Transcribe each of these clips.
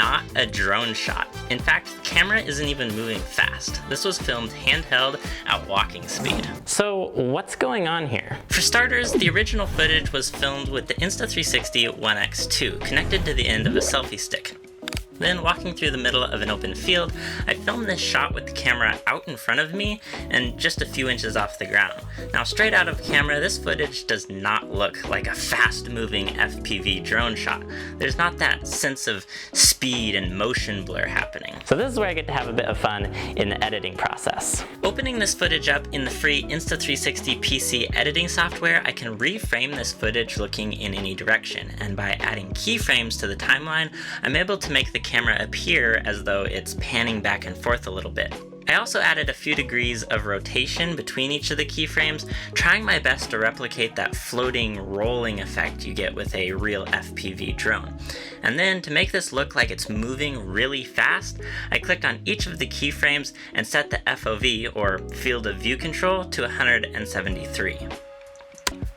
not a drone shot. In fact, the camera isn't even moving fast. This was filmed handheld at walking speed. So what's going on here? For starters, the original footage was filmed with the Insta360 X2 connected to the end of a selfie stick. Then, walking through the middle of an open field, I filmed this shot with the camera out in front of me and just a few inches off the ground. Now, straight out of camera, this footage does not look like a fast-moving FPV drone shot. There's not that sense of speed and motion blur happening. So this is where I get to have a bit of fun in the editing process. Opening this footage up in the free Insta360 PC editing software, I can reframe this footage looking in any direction, and by adding keyframes to the timeline, I'm able to make the camera appear as though it's panning back and forth a little bit. I also added a few degrees of rotation between each of the keyframes, trying my best to replicate that floating, rolling effect you get with a real FPV drone. And then, to make this look like it's moving really fast, I clicked on each of the keyframes and set the FOV, or field of view control, to 173.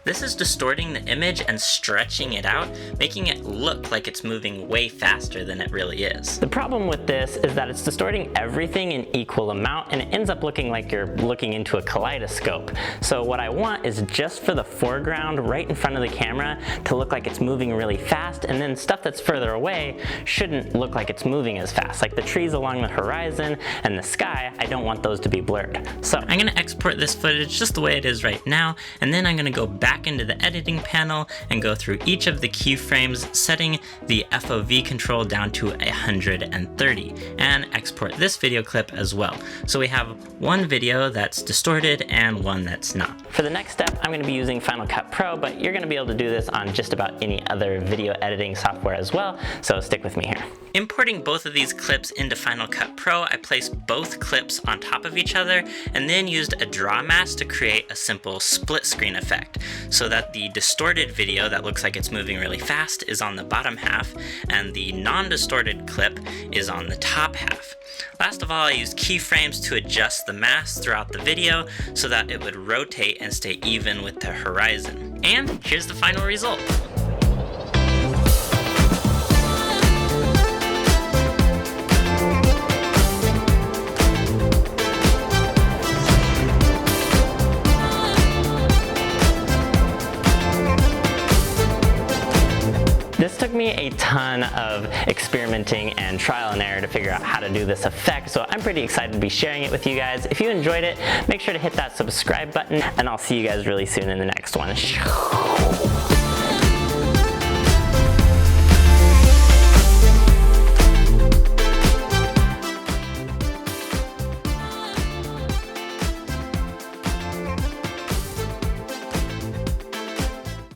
This is distorting the image and stretching it out, making it look like it's moving way faster than it really is. The problem with this is that it's distorting everything in equal amount, and it ends up looking like you're looking into a kaleidoscope. So what I want is just for the foreground right in front of the camera to look like it's moving really fast, and then stuff that's further away shouldn't look like it's moving as fast. Like the trees along the horizon and the sky, I don't want those to be blurred. So I'm gonna export this footage just the way it is right now, and then I'm gonna go back into the editing panel and go through each of the keyframes, setting the FOV control down to 130, and export this video clip as well. So we have one video that's distorted and one that's not. For the next step, I'm going to be using Final Cut Pro, but you're going to be able to do this on just about any other video editing software as well, so stick with me here. Importing both of these clips into Final Cut Pro, I placed both clips on top of each other and then used a draw mask to create a simple split screen effect, so that the distorted video that looks like it's moving really fast is on the bottom half and the non-distorted clip is on the top half. Last of all, I used keyframes to adjust the mask throughout the video so that it would rotate and stay even with the horizon. And here's the final result. This took me a ton of experimenting and trial and error to figure out how to do this effect, so I'm pretty excited to be sharing it with you guys. If you enjoyed it, make sure to hit that subscribe button, and I'll see you guys really soon in the next one.